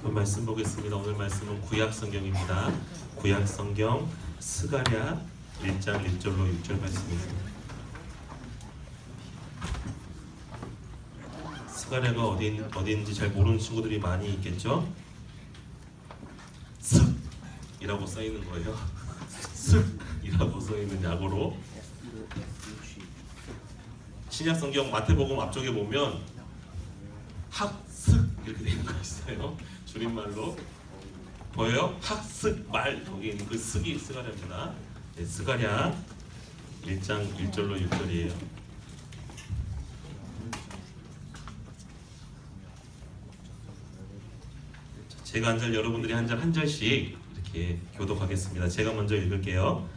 그럼 말씀 보겠습니다. 오늘 말씀은 구약 성경입니다. 구약 성경 스가랴 1장 1절로 6절 말씀입니다. 스가랴가 어디인지 잘 모르는 친구들이 많이 있겠죠? 슥이라고 써 있는 거예요. 슥이라고 써 있는 약어로. 신약 성경 마태복음 앞쪽에 보면 학습 이렇게 되는 거 있어요. 줄임말로 보여요? 학습 말 거기에 있는 그 슥이 스가랴입니다. 네, 스가랴 1장 1절로 6절이에요. 제가 한 절, 여러분들이 한 절 한 절씩 이렇게 교독하겠습니다. 제가 먼저 읽을게요.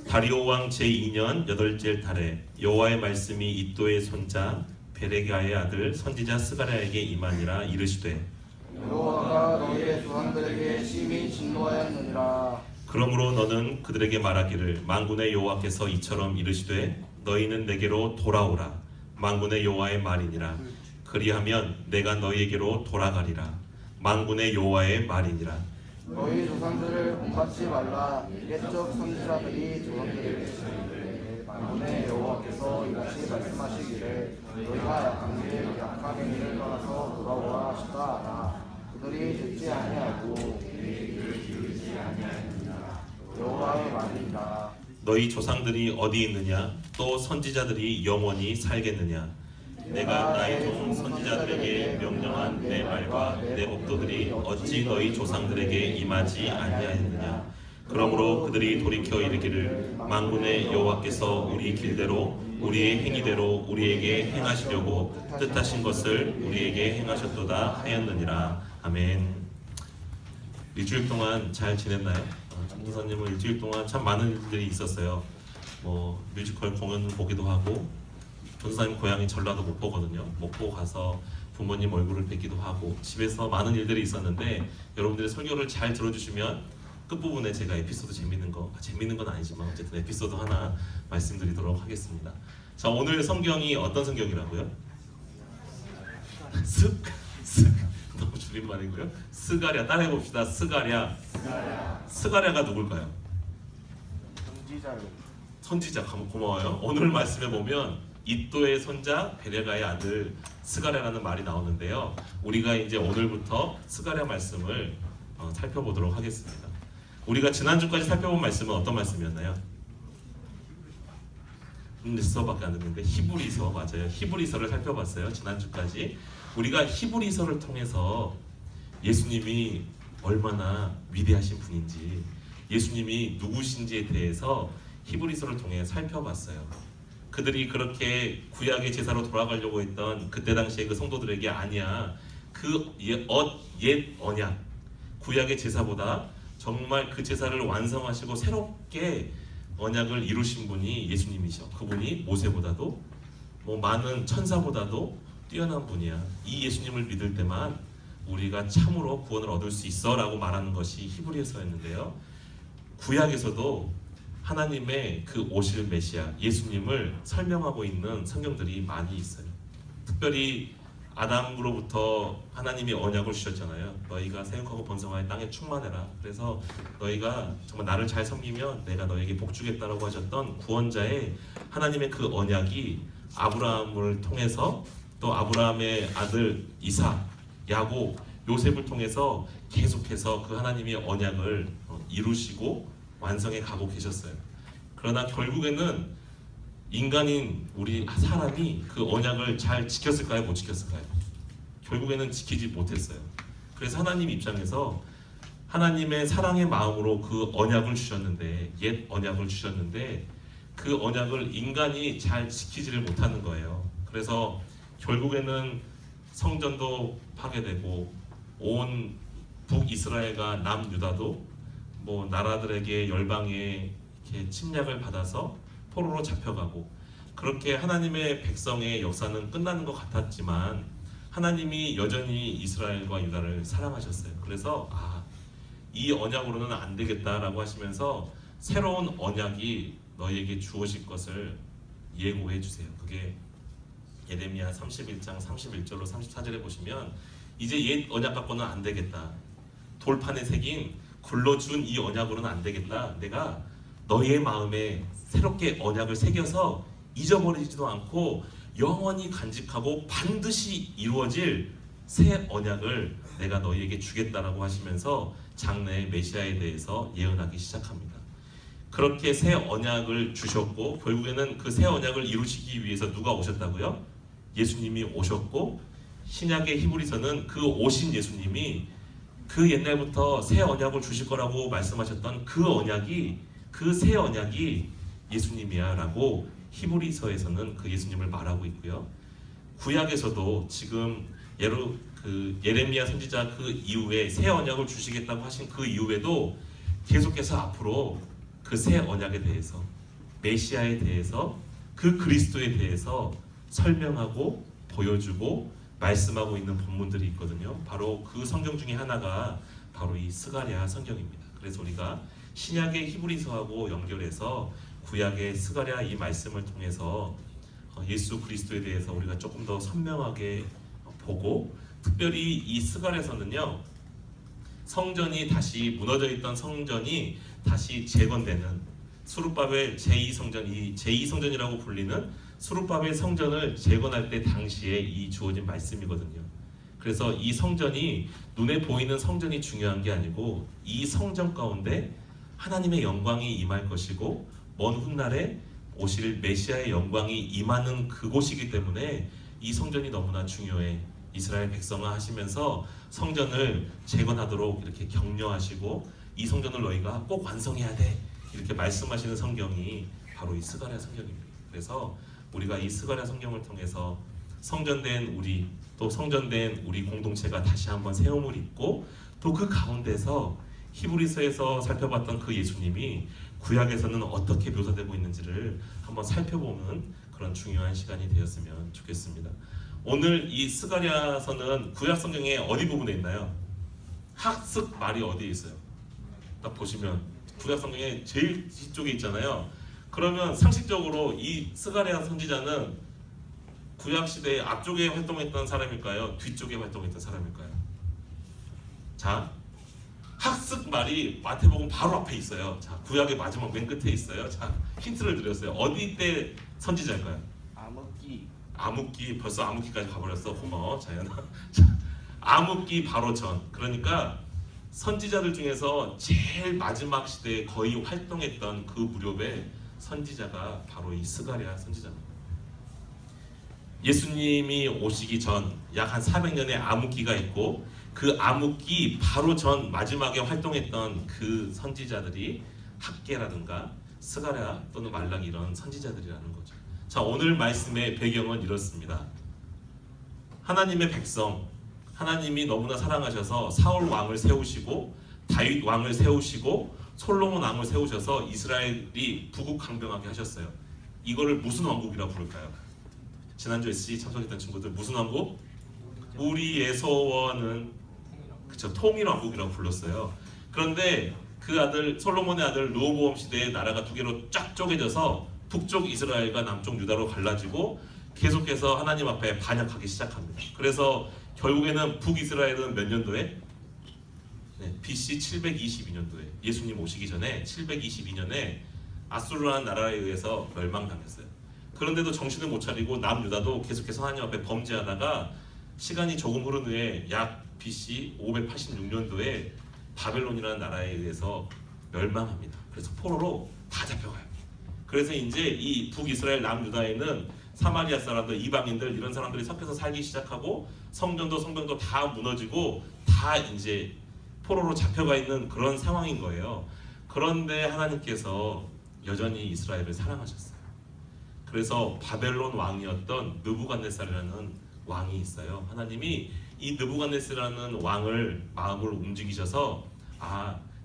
다리오 왕 제2년 8째 달에 여호와의 말씀이 이도의 손자 베레기야의 아들 선지자 스가랴에게 임하니라. 이르시되 여호와가 너희의 조상들에게 심히 진노하였느니라. 그러므로 너는 그들에게 말하기를 만군의 여호와께서 이처럼 이르시되 너희는 내게로 돌아오라. 만군의 여호와의 말이니라. 그리하면 내가 너희에게로 돌아가리라. 만군의 여호와의 말이니라. 너희 조상들을 본받지 말라. 옛적 선지자들이 조상들에게 이르시되 만군의 여호와께서 이같이 말씀하시기를 너희가 약한 게 약한 행위를 떠나서 돌아오라 하시다 하라. 그들이 듣지 아니하고 여호와의 말이니라. 너희 조상들이 어디 있느냐? 또 선지자들이 영원히 살겠느냐? 내가 나의 종 선지자들에게 명령한 내 말과 내 법도들이 어찌 너희 조상들에게 임하지 아니하였느냐? 그러므로 그들이 돌이켜 이르기를 만군의 여호와께서 우리 길대로 우리의 행위대로 우리에게 행하시려고 뜻하신 것을 우리에게 행하셨도다 하였느니라. 아멘. 일주일 동안 잘 지냈나요? 전도사님은 일주일 동안 참 많은 일들이 있었어요. 뮤지컬 공연 보기도 하고, 전도사님 고향이 전라도 목포거든요. 목포 가서 부모님 얼굴을 뵙기도 하고, 집에서 많은 일들이 있었는데 여러분들의 설교를 잘 들어주시면 끝부분에 제가 에피소드 재밌는 건 아니지만 어쨌든 에피소드 하나 말씀드리도록 하겠습니다. 자, 오늘 성경이 어떤 성경이라고요? 너무 줄임말이고요. 스가랴 따라해봅시다. 스가랴가 누굴까요? 선지자. 고마워요. 오늘 말씀에 보면 이도의 손자 베레가의 아들 스가랴라는 말이 나오는데요. 우리가 이제 오늘부터 스가랴 말씀을 살펴보도록 하겠습니다. 우리가 지난주까지 살펴본 말씀은 어떤 말씀이었나요? 리서밖에 안 됐는데 히브리서. 맞아요. 히브리서를 살펴봤어요. 지난주까지 우리가 히브리서를 통해서 예수님이 얼마나 위대하신 분인지, 예수님이 누구신지에 대해서 히브리서를 통해 살펴봤어요. 그들이 그렇게 구약의 제사로 돌아가려고 했던 그때 당시에 그 성도들에게 아니야, 그 옛 언약 구약의 제사보다 정말 그 제사를 완성하시고 새롭게 언약을 이루신 분이 예수님이셔. 그분이 모세보다도 많은 천사보다도 뛰어난 분이야. 이 예수님을 믿을 때만 우리가 참으로 구원을 얻을 수 있어 라고 말하는 것이 히브리서였는데요. 구약에서도 하나님의 그 오실 메시아 예수님을 설명하고 있는 성경들이 많이 있어요. 특별히 아담으로부터 하나님이 언약을 주셨잖아요. 너희가 생육하고 번성하여 땅에 충만해라. 그래서 너희가 정말 나를 잘 섬기면 내가 너에게 복 주겠다라고 하셨던 구원자의 하나님의 그 언약이 아브라함을 통해서, 또 아브라함의 아들 이삭, 야곱, 요셉을 통해서 계속해서 그 하나님의 언약을 이루시고 완성해 가고 계셨어요. 그러나 결국에는 인간인 우리 사람이 그 언약을 잘 지켰을까요? 못 지켰을까요? 결국에는 지키지 못했어요. 그래서 하나님 입장에서 하나님의 사랑의 마음으로 그 언약을 주셨는데, 옛 언약을 주셨는데 그 언약을 인간이 잘 지키지를 못하는 거예요. 그래서 결국에는 성전도 파괴되고 온 북이스라엘과 남유다도 나라들에게 열방에 이렇게 침략을 받아서 포로로 잡혀가고, 그렇게 하나님의 백성의 역사는 끝나는 것 같았지만 하나님이 여전히 이스라엘과 유다를 사랑하셨어요. 그래서 이 언약으로는 안 되겠다라고 하시면서 새로운 언약이 너희에게 주어질 것을 예고해 주세요. 그게 예레미야 31장 31절로 34절에 보시면 이제 옛 언약 갖고는 안 되겠다. 돌판에 새긴 굴러준 이 언약으로는 안 되겠다. 내가 너의 마음에 새롭게 언약을 새겨서 잊어버리지도 않고 영원히 간직하고 반드시 이루어질 새 언약을 내가 너희에게 주겠다라고 하시면서 장래의 메시아에 대해서 예언하기 시작합니다. 그렇게 새 언약을 주셨고 결국에는 그 새 언약을 이루시기 위해서 누가 오셨다고요? 예수님이 오셨고 신약의 히브리서는 그 오신 예수님이 그 옛날부터 새 언약을 주실 거라고 말씀하셨던 그 언약이 그 새 언약이 예수님이야 라고 히브리서에서는 그 예수님을 말하고 있고요. 구약에서도 지금 예레미야 선지자 그 이후에 새 언약을 주시겠다고 하신 그 이후에도 계속해서 앞으로 그 새 언약에 대해서 메시아에 대해서 그 그리스도에 대해서 설명하고 보여주고 말씀하고 있는 본문들이 있거든요. 바로 그 성경 중에 하나가 바로 이 스가랴 성경입니다. 그래서 우리가 신약의 히브리서하고 연결해서 구약의 스가랴 이 말씀을 통해서 예수 그리스도에 대해서 우리가 조금 더 선명하게 보고 특별히 이 스가랴서는요 성전이 다시 무너져 있던 성전이 다시 재건되는 수룹바벨 제2성전 이 제2성전이라고 불리는 수룹바벨 성전을 재건할 때 당시에 이 주어진 말씀이거든요. 그래서 이 성전이 눈에 보이는 성전이 중요한 게 아니고 이 성전 가운데 하나님의 영광이 임할 것이고 먼 훗날에 오실 메시아의 영광이 임하는 그곳이기 때문에 이 성전이 너무나 중요해. 이스라엘 백성아 하시면서 성전을 재건하도록 이렇게 격려하시고 이 성전을 너희가 꼭 완성해야 돼 이렇게 말씀하시는 성경이 바로 이 스가랴 성경입니다. 그래서 우리가 이 스가랴 성경을 통해서 성전된 우리 또 성전된 우리 공동체가 다시 한번 세움을 입고 또 그 가운데서 히브리서에서 살펴봤던 그 예수님이 구약에서는 어떻게 묘사되고 있는지를 한번 살펴보는 그런 중요한 시간이 되었으면 좋겠습니다. 오늘 이 스가랴서는 구약 성경의 어디 부분에 있나요? 학습 말이 어디에 있어요? 딱 보시면 구약 성경의 제일 뒤쪽에 있잖아요. 그러면 상식적으로 이 스가랴 선지자는 구약 시대의 앞쪽에 활동했던 사람일까요? 뒤쪽에 활동했던 사람일까요? 자, 학습 말이 마태복음 바로 앞에 있어요. 자, 구약의 마지막 맨 끝에 있어요. 자, 힌트를 드렸어요. 어디 때 선지자일까요? 암흑기 벌써 암흑기까지 가버렸어. 고마워 자연아. 암흑기 바로 전. 그러니까 선지자들 중에서 제일 마지막 시대에 거의 활동했던 그 무렵에 선지자가 바로 이 스가랴 선지자입니다. 예수님이 오시기 전 약 한 400년의 암흑기가 있고 그 암흑기 바로 전 마지막에 활동했던 그 선지자들이 학개라든가 스가랴 또는 말라기 이런 선지자들이라는 거죠. 자, 오늘 말씀의 배경은 이렇습니다. 하나님의 백성, 하나님이 너무나 사랑하셔서 사울 왕을 세우시고 다윗 왕을 세우시고 솔로몬 왕을 세우셔서 이스라엘이 부국강병하게 하셨어요. 이거를 무슨 왕국이라고 부를까요? 지난주 SC 참석했던 친구들 무슨 왕국? 우리의 소원은 그쵸, 통일왕국이라고 불렀어요. 그런데 그 아들 솔로몬의 아들 르호보암 시대에 나라가 두 개로 쫙 쪼개져서 북쪽 이스라엘과 남쪽 유다로 갈라지고 계속해서 하나님 앞에 반역하기 시작합니다. 그래서 결국에는 북이스라엘은 몇 년도에? BC 722년도에 예수님 오시기 전에 722년에 아수르라는 나라에 의해서 멸망당했어요. 그런데도 정신을 못 차리고 남유다도 계속해서 하나님 앞에 범죄하다가 시간이 조금 흐른 후에 약 BC 586년도에 바벨론이라는 나라에 의해서 멸망합니다. 그래서 포로로 다 잡혀가요. 그래서 이제 이 북이스라엘 남유다에는 사마리아 사람들, 이방인들 이런 사람들이 섞여서 살기 시작하고 성전도 다 무너지고 다 이제 포로로 잡혀가 있는 그런 상황인 거예요. 그런데 하나님께서 여전히 이스라엘을 사랑하셨어요. 그래서 바벨론 왕이었던 느부갓네살이라는 왕이 있어요. 하나님이 이 느부갓네살이라는 왕을 마음을 움직이셔서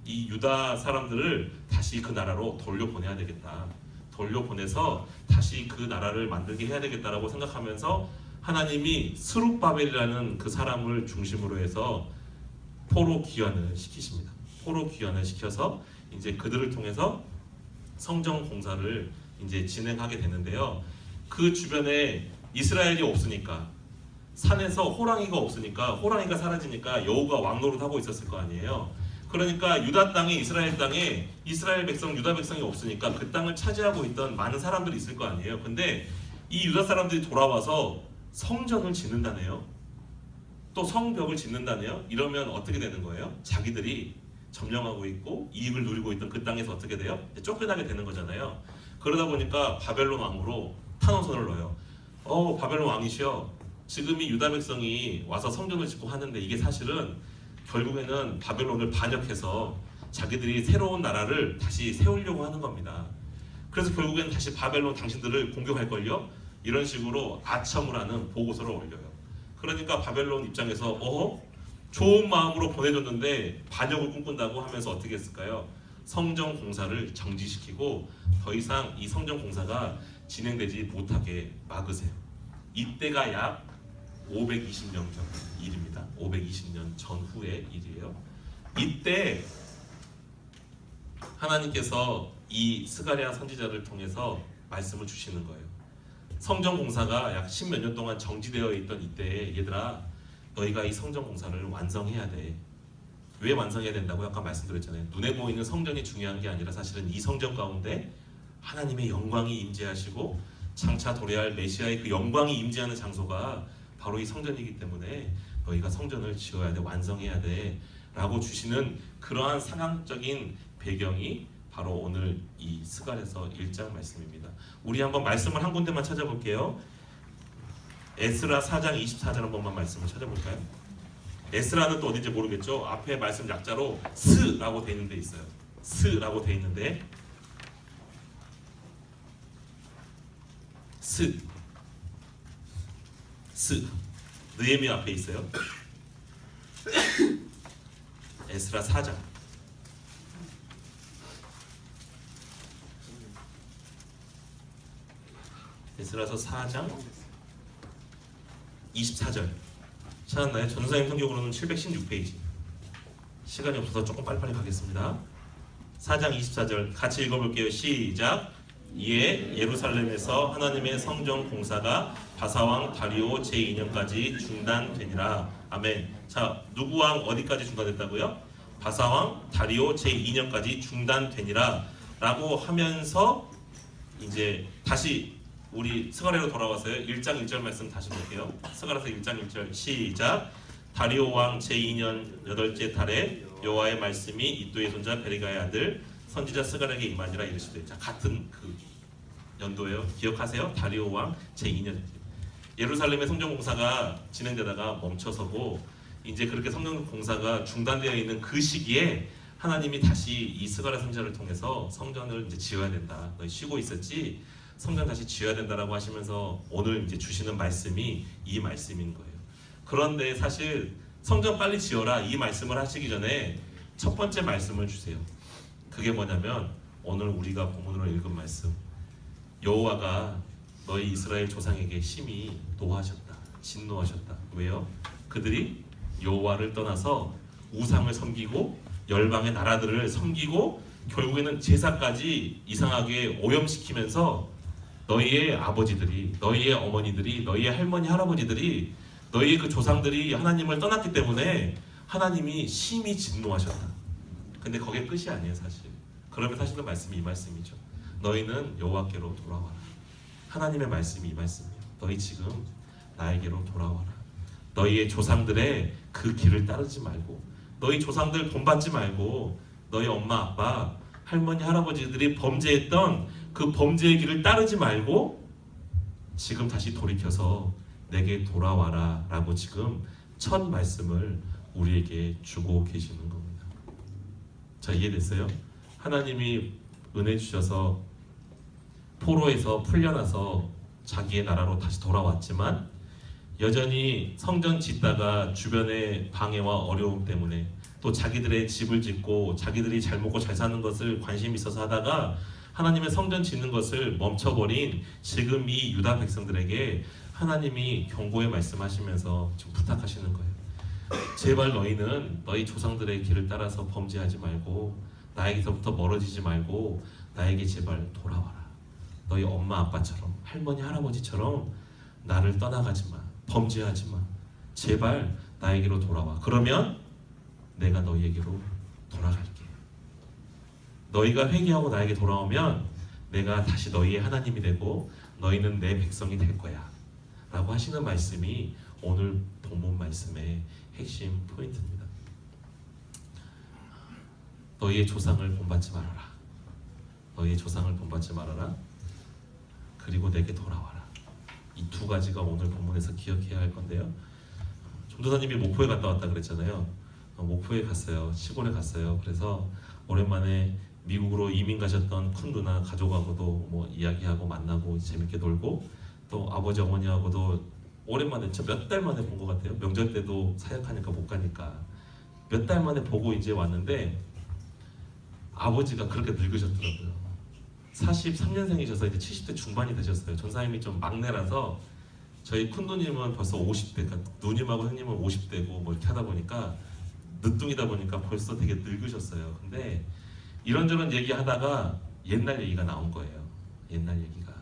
이 유다 사람들을 다시 그 나라로 돌려보내야 되겠다. 돌려보내서 다시 그 나라를 만들게 해야 되겠다라고 생각하면서 하나님이 스룹바벨이라는 그 사람을 중심으로 해서 포로 귀환을 시키십니다. 포로 귀환을 시켜서 이제 그들을 통해서 성전 공사를 이제 진행하게 되는데요. 그 주변에 이스라엘이 없으니까 산에서 호랑이가 없으니까 호랑이가 사라지니까 여호가 왕노릇하고 있었을 거 아니에요. 그러니까 유다 땅에 이스라엘 땅에 이스라엘 백성 유다 백성이 없으니까 그 땅을 차지하고 있던 많은 사람들이 있을 거 아니에요. 근데 이 유다 사람들이 돌아와서 성전을 짓는다네요. 또 성벽을 짓는다네요. 이러면 어떻게 되는 거예요? 자기들이 점령하고 있고 이익을 누리고 있던 그 땅에서 어떻게 돼요? 쫓겨나게 되는 거잖아요. 그러다 보니까 바벨론 왕으로 탄원서를 넣어요. 바벨론 왕이시여, 지금 이 유다 백성이 와서 성전을 짓고 하는데 이게 사실은 결국에는 바벨론을 반역해서 자기들이 새로운 나라를 다시 세우려고 하는 겁니다. 그래서 결국에는 다시 바벨론 당신들을 공격할걸요? 이런 식으로 아첨을 하는 보고서를 올려요. 그러니까 바벨론 입장에서 좋은 마음으로 보내줬는데 반역을 꿈꾼다고 하면서 어떻게 했을까요? 성전 공사를 정지시키고 더 이상 이 성전 공사가 진행되지 못하게 막으세요. 이때가 약 520년 전 일입니다. 520년 전후의 일이에요. 이때 하나님께서 이 스가랴 선지자를 통해서 말씀을 주시는 거예요. 성전 공사가 약 10몇 년 동안 정지되어 있던 이때에 얘들아, 너희가 이 성전 공사를 완성해야 돼. 왜 완성해야 된다고 아까 말씀드렸잖아요. 눈에 보이는 성전이 중요한 게 아니라 사실은 이 성전 가운데 하나님의 영광이 임재하시고 장차 도래할 메시아의 그 영광이 임재하는 장소가 바로 이 성전이기 때문에 너희가 성전을 지어야 돼, 완성해야 돼 라고 주시는 그러한 상황적인 배경이 바로 오늘 이 스가랴서 1장 말씀입니다. 우리 한번 말씀을 한 군데만 찾아볼게요. 에스라 4장 24절 한 번만 말씀을 찾아볼까요? 에스라는 또 어딘지 모르겠죠. 앞에 말씀 약자로 스라고 돼 있는 데 있어요. 스라고 돼 있는데 스 느헤미야 앞에 있어요. 에스라 4장 에스라서 4장 24절 찾았나요? 전사님 성경으로는 716페이지. 시간이 없어서 조금 빨리빨리 가겠습니다. 4장 24절 같이 읽어볼게요. 시작. 이에 예루살렘에서 하나님의 성전 공사가 바사왕 다리오 제2년까지 중단되니라. 아멘. 자, 누구 왕 어디까지 중단됐다고요? 바사왕 다리오 제2년까지 중단되니라 라고 하면서 이제 다시 우리 스가랴로 돌아와서요. 1장 1절 말씀 다시 볼게요. 스가랴서 1장 1절 시작. 다리오 왕 제2년 8째 달에 여호와의 말씀이 이도의 손자 베리가의 아들 선지자 스가랴에게 임하니라 이르시되. 자, 같은 그 연도예요. 기억하세요? 다리오 왕 제2년. 예루살렘의 성전 공사가 진행되다가 멈춰서고 이제 그렇게 성전 공사가 중단되어 있는 그 시기에 하나님이 다시 이 스가랴 선지자를 통해서 성전을 이제 지어야 된다. 너희 쉬고 있었지? 성전 다시 지어야 된다라고 하시면서 오늘 이제 주시는 말씀이 이 말씀인 거예요. 그런데 사실 성전 빨리 지어라 이 말씀을 하시기 전에 첫 번째 말씀을 주세요. 그게 뭐냐면 오늘 우리가 본문으로 읽은 말씀. 여호와가 너희 이스라엘 조상에게 심히 노하셨다. 진노하셨다. 왜요? 그들이 여호와를 떠나서 우상을 섬기고 열방의 나라들을 섬기고 결국에는 제사까지 이상하게 오염시키면서 너희의 아버지들이, 너희의 어머니들이, 너희의 할머니, 할아버지들이, 너희의 그 조상들이 하나님을 떠났기 때문에 하나님이 심히 진노하셨다. 근데 거기에 끝이 아니에요, 사실. 그러면 사실은 말씀이 이 말씀이죠. 너희는 여호와께로 돌아와라. 하나님의 말씀이 이 말씀이에요. 너희 지금 나에게로 돌아와라. 너희의 조상들의 그 길을 따르지 말고, 너희 조상들 본받지 말고, 너희 엄마, 아빠, 할머니, 할아버지들이 범죄했던 그 범죄의 길을 따르지 말고 지금 다시 돌이켜서 내게 돌아와라 라고 지금 첫 말씀을 우리에게 주고 계시는 겁니다. 자, 이해됐어요? 하나님이 은혜 주셔서 포로에서 풀려나서 자기의 나라로 다시 돌아왔지만 여전히 성전 짓다가 주변의 방해와 어려움 때문에 또 자기들의 집을 짓고 자기들이 잘 먹고 잘 사는 것을 관심 있어서 하다가 하나님의 성전 짓는 것을 멈춰버린 지금 이 유다 백성들에게 하나님이 경고의 말씀하시면서 지금 부탁하시는 거예요. 제발 너희는 너희 조상들의 길을 따라서 범죄하지 말고 나에게서부터 멀어지지 말고 나에게 제발 돌아와라. 너희 엄마 아빠처럼 할머니 할아버지처럼 나를 떠나가지 마. 범죄하지 마. 제발 나에게로 돌아와. 그러면 내가 너희에게로 돌아갈게. 너희가 회개하고 나에게 돌아오면 내가 다시 너희의 하나님이 되고 너희는 내 백성이 될 거야 라고 하시는 말씀이 오늘 본문 말씀의 핵심 포인트입니다. 너희의 조상을 본받지 말아라. 너희의 조상을 본받지 말아라. 그리고 내게 돌아와라. 이 두 가지가 오늘 본문에서 기억해야 할 건데요. 전도사님이 목포에 갔다 왔다 그랬잖아요. 목포에 갔어요. 시골에 갔어요. 그래서 오랜만에 미국으로 이민 가셨던 큰 누나 가족하고도 뭐 이야기하고 만나고 재밌게 놀고, 또 아버지 어머니하고도 오랜만에 몇 달 만에 본 것 같아요. 명절 때도 사역하니까 못 가니까 몇 달 만에 보고 이제 왔는데 아버지가 그렇게 늙으셨더라고요. 43년생이셔서 이제 70대 중반이 되셨어요. 전사님이 좀 막내라서 저희 큰 누님은 벌써 50대, 그러니까 누님하고 형님은 50대고 뭐 이렇게 하다 보니까 늦둥이다 보니까 벌써 되게 늙으셨어요. 근데 이런저런 얘기하다가 옛날 얘기가 나온 거예요. 옛날 얘기가.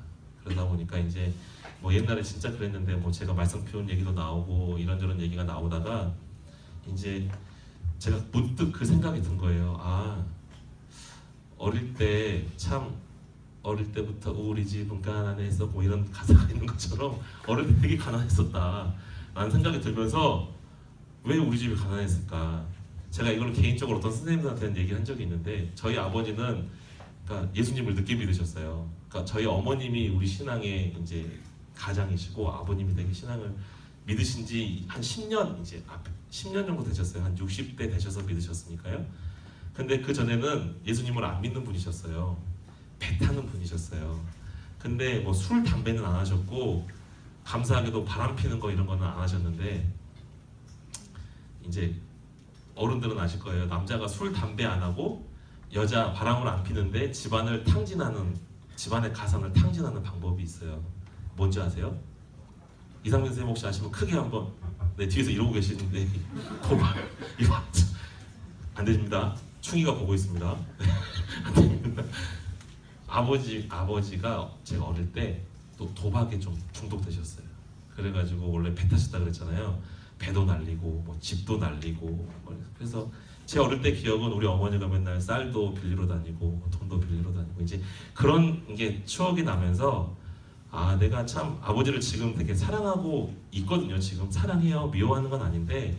그러다 보니까 이제 뭐 옛날에 진짜 그랬는데 뭐 제가 말씀 피운 얘기도 나오고 이런저런 얘기가 나오다가 이제 제가 문득 그 생각이 든 거예요. 아, 어릴 때부터 우리 집은 가난해서 뭐 이런 가사가 있는 것처럼 어릴 때 되게 가난했었다 라는 생각이 들면서 왜 우리 집이 가난했을까? 제가 이걸 개인적으로 어떤 선생님들한테는 얘기한 적이 있는데, 저희 아버지는 그러니까 예수님을 늦게 믿으셨어요. 그러니까 저희 어머님이 우리 신앙의 이제 가장이시고 아버님이 되게 신앙을 믿으신 지 한 10년, 이제 10년 정도 되셨어요. 한 60대 되셔서 믿으셨으니까요. 근데 그 전에는 예수님을 안 믿는 분이셨어요. 배 타는 분이셨어요. 근데 뭐 술, 담배는 안 하셨고 감사하게도 바람 피는 거 이런 거는 안 하셨는데, 이제 어른들은 아실 거예요. 남자가 술, 담배 안 하고 여자 바람을 안 피는데 집안의 가산을 탕진하는 방법이 있어요. 뭔지 아세요? 이상민 선생님 혹시 아시면 크게 한번. 네, 뒤에서 이러고 계시는데 도박 이거 안 됩니다. 충이가 보고 있습니다. 안 됩니다. 아버지가 제가 어릴 때 또 도박에 좀 중독되셨어요. 그래가지고 원래 배 타셨다 그랬잖아요. 배도 날리고 뭐 집도 날리고. 그래서 제 어릴 때 기억은 우리 어머니가 맨날 쌀도 빌리러 다니고 돈도 빌리러 다니고 이제 그런 게 추억이 나면서, 아, 내가 참 아버지를 지금 되게 사랑하고 있거든요. 지금 사랑해요, 미워하는 건 아닌데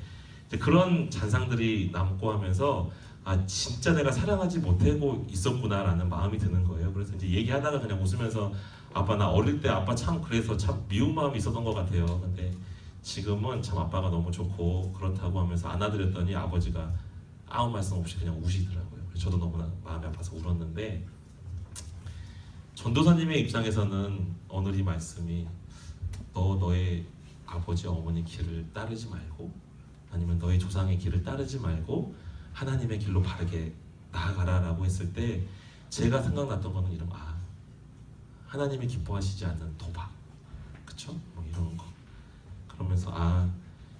이제 그런 잔상들이 남고 하면서 아, 진짜 내가 사랑하지 못하고 있었구나라는 마음이 드는 거예요. 그래서 이제 얘기하다가 그냥 웃으면서 아빠, 나 어릴 때 아빠 참 그래서 참 미운 마음이 있었던 것 같아요. 근데 지금은 참 아빠가 너무 좋고 그렇다고 하면서 안아드렸더니 아버지가 아무 말씀 없이 그냥 우시더라고요. 그래서 저도 너무나 마음이 아파서 울었는데, 전도사님의 입장에서는 오늘 이 말씀이 너의 아버지 어머니 길을 따르지 말고, 아니면 너의 조상의 길을 따르지 말고 하나님의 길로 바르게 나아가라 라고 했을 때 제가 생각났던 거는 이런, 하나님이 기뻐하시지 않는 도박, 그쵸? 뭐 이런 거. 그러면서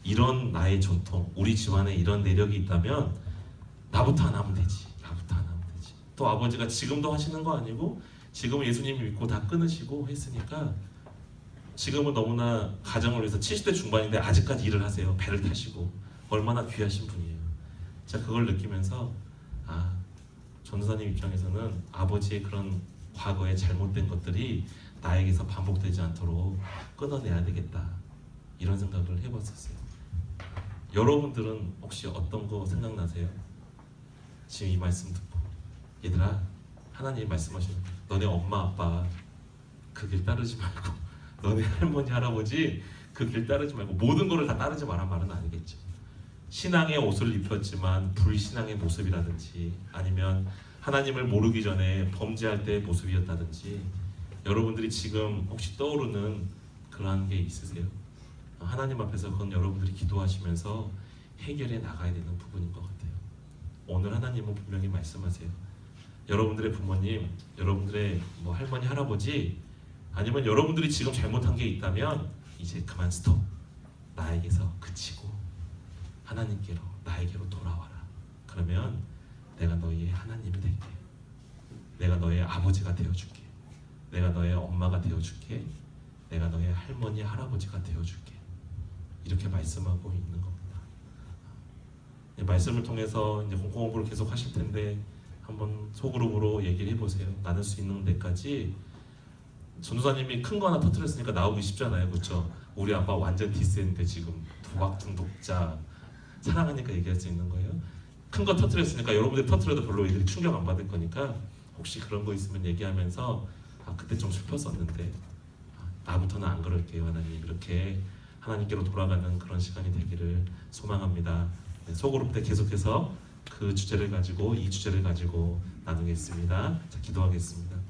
이런 나의 전통, 우리 집안에 이런 내력이 있다면 나부터 안 하면 되지. 또 아버지가 지금도 하시는 거 아니고 지금은 예수님 믿고 다 끊으시고 했으니까 지금은 너무나 가정을 위해서 70대 중반인데 아직까지 일을 하세요. 배를 타시고. 얼마나 귀하신 분이에요. 제가 그걸 느끼면서 전도사님 입장에서는 아버지의 그런 과거의 잘못된 것들이 나에게서 반복되지 않도록 끊어내야 되겠다, 이런 생각을 해봤었어요. 여러분들은 혹시 어떤 거 생각나세요? 지금 이 말씀 듣고, 얘들아, 하나님이 말씀하시는 너네 엄마 아빠 그 길 따르지 말고 너네 할머니 할아버지 그 길 따르지 말고 모든 거를 다 따르지 말란 말은 아니겠죠. 신앙의 옷을 입혔지만 불신앙의 모습이라든지, 아니면 하나님을 모르기 전에 범죄할 때의 모습이었다든지, 여러분들이 지금 혹시 떠오르는 그러한 게 있으세요? 하나님 앞에서 그건 여러분들이 기도하시면서 해결해 나가야 되는 부분인 것 같아요. 오늘 하나님은 분명히 말씀하세요. 여러분들의 부모님, 여러분들의 뭐 할머니 할아버지, 아니면 여러분들이 지금 잘못한 게 있다면 이제 그만 스톱. 나에게서 그치고 하나님께로, 나에게로 돌아와라. 그러면 내가 너희의 하나님이 될게. 내가 너의 아버지가 되어줄게. 내가 너의 엄마가 되어줄게. 내가 너의 할머니 할아버지가 되어줄게. 이렇게 말씀하고 있는 겁니다. 말씀을 통해서 이제 공공호흡을 계속 하실 텐데 한번 소그룹으로 얘기를 해보세요. 나눌 수 있는 데까지. 전도사님이 큰 거 하나 터뜨렸으니까 나오기 쉽잖아요, 그렇죠? 우리 아빠 완전 디스했는데 지금 도박 중독자 사랑하니까 얘기할 수 있는 거예요. 큰 거 터뜨렸으니까 여러분들 터뜨려도 별로 이들이 충격 안 받을 거니까 혹시 그런 거 있으면 얘기하면서 그때 좀 슬펐었는데 나부터는 안 그럴게요, 하나님. 이렇게 하나님께로 돌아가는 그런 시간이 되기를 소망합니다. 네, 소그룹 때 계속해서 그 주제를 가지고 이 주제를 가지고 나누겠습니다. 자, 기도하겠습니다.